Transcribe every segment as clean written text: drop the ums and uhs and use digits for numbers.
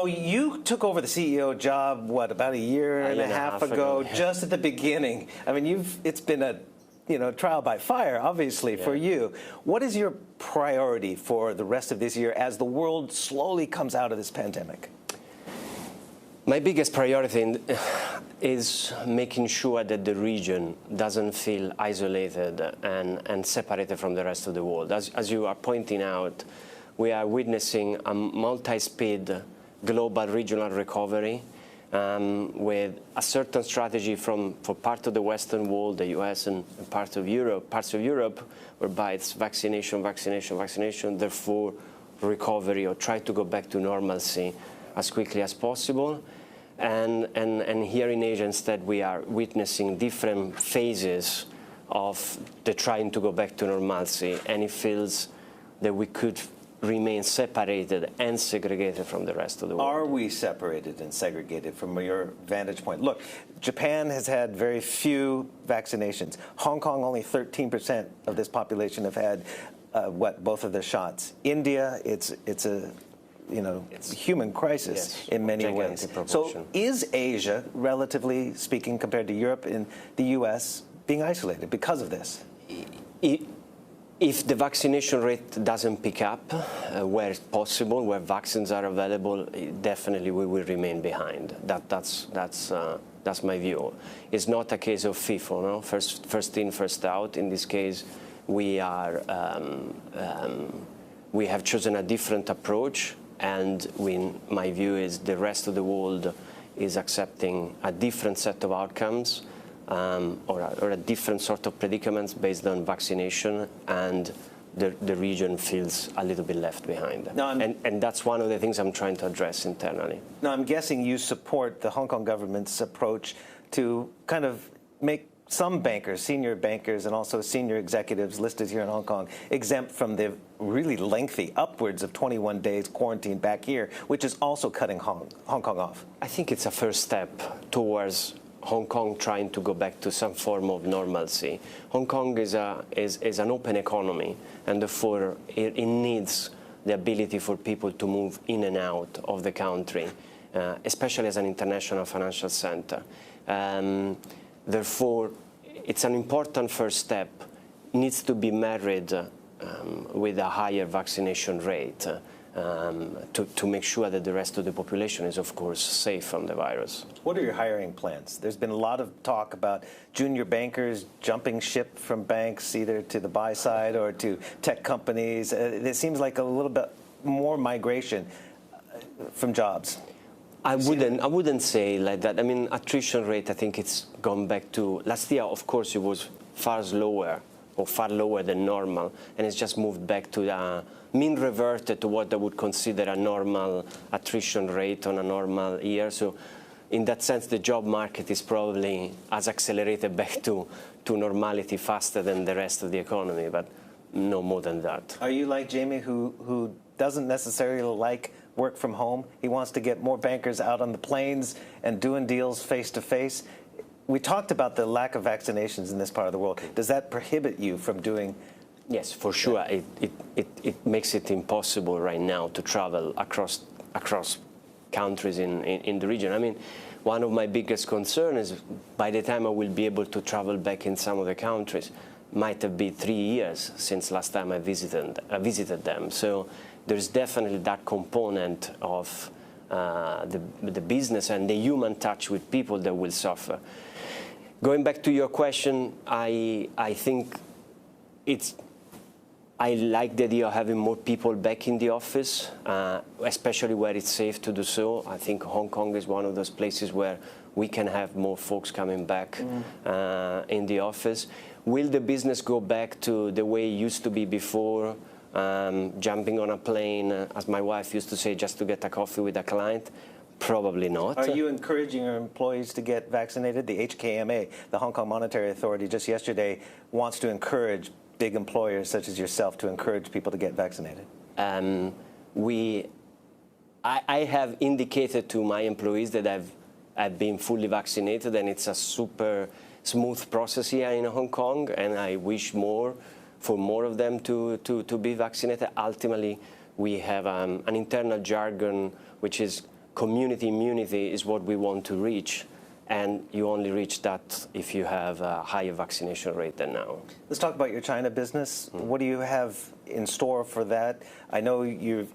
So you took over the CEO job, what, about a year and a half ago, yeah. just at the beginning. I mean, it's been a trial by fire, obviously, for you. What is your priority for the rest of this year as the world slowly comes out of this pandemic? My biggest priority is making sure that the region doesn't feel isolated and separated from the rest of the world. As you are pointing out, we are witnessing a multi-speed global regional recovery with a certain strategy for part of the Western world, the US and parts of Europe, whereby it's vaccination, therefore recovery or try to go back to normalcy as quickly as possible. And here in Asia, instead, we are witnessing different phases of the trying to go back to normalcy, and it feels that we could remain separated and segregated from the rest of the world. Are we separated and segregated from your vantage point? Look, Japan has had very few vaccinations. Hong Kong, only 13% of this population have had both of the shots. India, it's a human crisis in many ways. So is Asia, relatively speaking, compared to Europe and the US, being isolated because of this? If the vaccination rate doesn't pick up where it's possible, where vaccines are available, definitely we will remain behind. That's my view. It's not a case of FIFO, no? First in, first out. In this case, we have chosen a different approach, and my view is the rest of the world is accepting a different set of outcomes. Or a different sort of predicaments based on vaccination, and the region feels a little bit left behind. And that's one of the things I'm trying to address internally. Now, I'm guessing you support the Hong Kong government's approach to kind of make some bankers, senior bankers, and also senior executives listed here in Hong Kong exempt from the really lengthy, upwards of 21 days quarantine back here, which is also cutting Hong Kong off. I think it's a first step towards Hong Kong trying to go back to some form of normalcy. Hong Kong is an open economy, and therefore it needs the ability for people to move in and out of the country, especially as an international financial center. Therefore, it's an important first step. It needs to be married with a higher vaccination rate to make sure that the rest of the population is, of course, safe from the virus. What are your hiring plans? There's been a lot of talk about junior bankers jumping ship from banks, either to the buy side or to tech companies. It seems like a little bit more migration from jobs. I wouldn't say like that. I mean, attrition rate, I think it's gone back to last year. Of course, it was far lower than normal, and it's just moved back to the mean reverted to what I would consider a normal attrition rate on a normal year. So in that sense, the job market is probably has accelerated back to normality faster than the rest of the economy, but no more than that. Are you like Jamie, who doesn't necessarily like work from home? He wants to get more bankers out on the planes and doing deals face to face. We talked about the lack of vaccinations in this part of the world. Does that prohibit you from doing? Yes, for sure. It makes it impossible right now to travel across countries in the region. I mean, one of my biggest concerns is by the time I will be able to travel back in some of the countries, might have been 3 years since last time I visited them. So there's definitely that component of the business and the human touch with people that will suffer. Going back to your question, I think I like the idea of having more people back in the office, especially where it's safe to do so. I think Hong Kong is one of those places where we can have more folks coming back in the office. Will the business go back to the way it used to be before, jumping on a plane, as my wife used to say, just to get a coffee with a client? Probably not. Are you encouraging your employees to get vaccinated? The HKMA, the Hong Kong Monetary Authority, just yesterday wants to encourage big employers such as yourself to encourage people to get vaccinated. I have indicated to my employees that I've been fully vaccinated, and it's a super smooth process here in Hong Kong, and I wish for more of them to be vaccinated. Ultimately, we have an internal jargon which is community immunity is what we want to reach. And you only reach that if you have a higher vaccination rate than now. Let's talk about your China business. What do you have in store for that? I know you've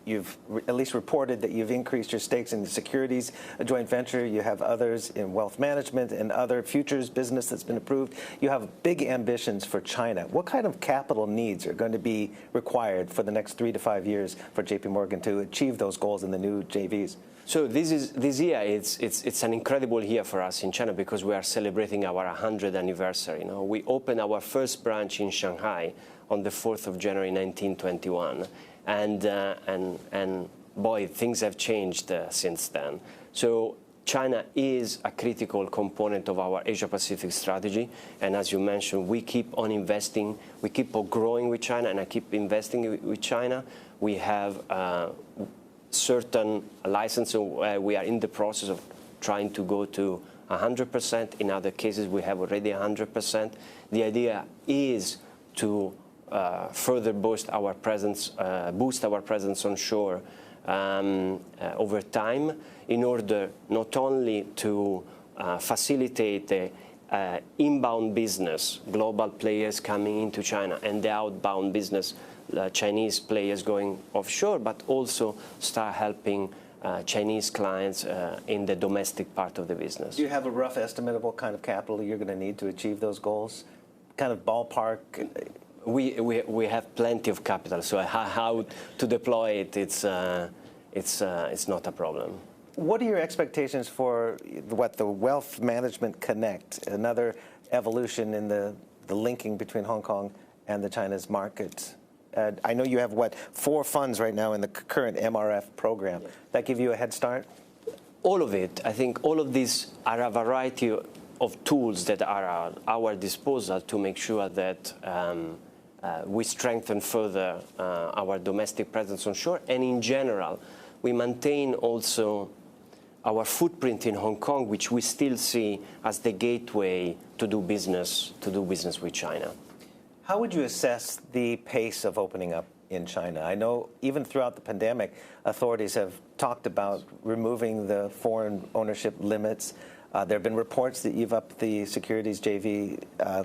at least reported that you've increased your stakes in the securities, a joint venture. You have others in wealth management and other futures business that's been approved. You have big ambitions for China. What kind of capital needs are going to be required for the next 3 to 5 years for JPMorgan to achieve those goals in the new JVs? So this year, it's an incredible year for us in China because we are celebrating our 100th anniversary. You know, we opened our first branch in Shanghai on the 4th of January 1921, and boy, things have changed since then. So China is a critical component of our Asia-Pacific strategy, and as you mentioned, we keep on investing, we keep on growing with China, and I keep investing with China. We have certain licenses where we are in the process of trying to go to 100%. In other cases, we have already 100%. The idea is to further boost our presence onshore over time, in order not only to facilitate the inbound business, global players coming into China, and the outbound business, Chinese players going offshore, but also start helping Chinese clients in the domestic part of the business. Do you have a rough estimate of what kind of capital you're going to need to achieve those goals? Kind of ballpark? We have plenty of capital, so how to deploy it, it's not a problem. What are your expectations for the Wealth Management Connect, another evolution in the linking between Hong Kong and the China's market? I know you have, 4 funds right now in the current MRF program. That give you a head start? All of it. I think all of these are a variety of tools that are at our disposal to make sure that we strengthen further our domestic presence onshore. And in general, we maintain also our footprint in Hong Kong, which we still see as the gateway to do business with China. How would you assess the pace of opening up in China? I know even throughout the pandemic, authorities have talked about removing the foreign ownership limits. There have been reports that you've upped the securities JV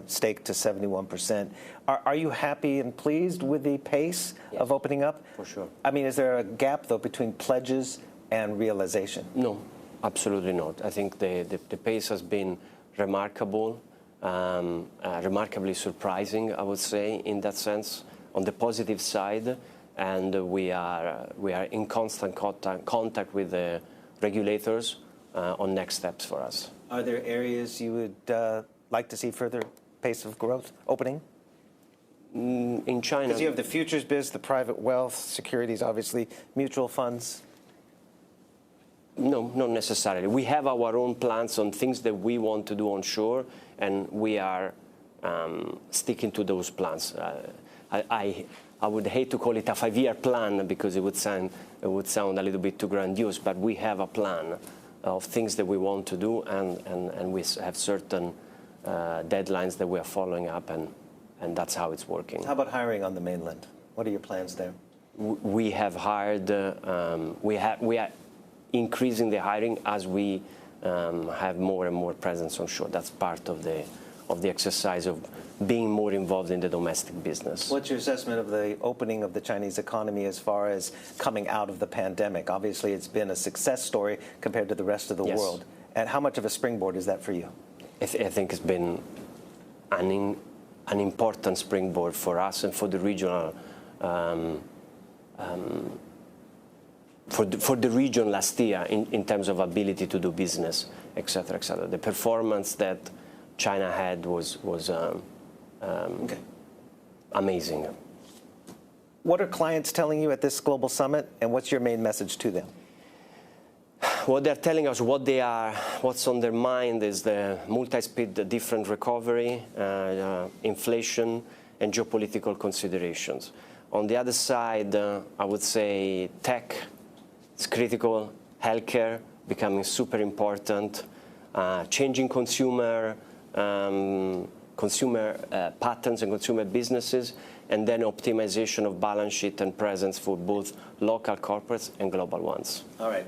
stake to 71%. Are you happy and pleased with the pace of opening up? For sure. I mean, is there a gap, though, between pledges and realization? No, absolutely not. I think the pace has been remarkable. Remarkably surprising, I would say, in that sense, on the positive side, and we are in constant contact with the regulators on next steps for us. Are there areas you would like to see further pace of growth opening? In China, because you have the futures biz, the private wealth, securities, obviously, mutual funds. No, not necessarily. We have our own plans on things that we want to do onshore, and we are sticking to those plans. I would hate to call it a 5-year plan because it would sound a little bit too grandiose, but we have a plan of things that we want to do, and we have certain deadlines that we are following up, and that's how it's working. How about hiring on the mainland? What are your plans there? We have hired. We are increasing the hiring as we have more and more presence onshore. That's part of the exercise of being more involved in the domestic business. What's your assessment of the opening of the Chinese economy as far as coming out of the pandemic? Obviously, it's been a success story compared to the rest of the world. And how much of a springboard is that for you? I think it's been an important springboard for us and for the regional. For the region last year in terms of ability to do business, et cetera, et cetera. The performance that China had was amazing. What are clients telling you at this global summit, and what's your main message to them? What they're telling us, what's on their mind is the multi-speed different recovery, inflation, and geopolitical considerations. On the other side, I would say tech. It's critical. Healthcare becoming super important. Changing consumer patterns and consumer businesses, and then optimization of balance sheet and presence for both local corporates and global ones. All right.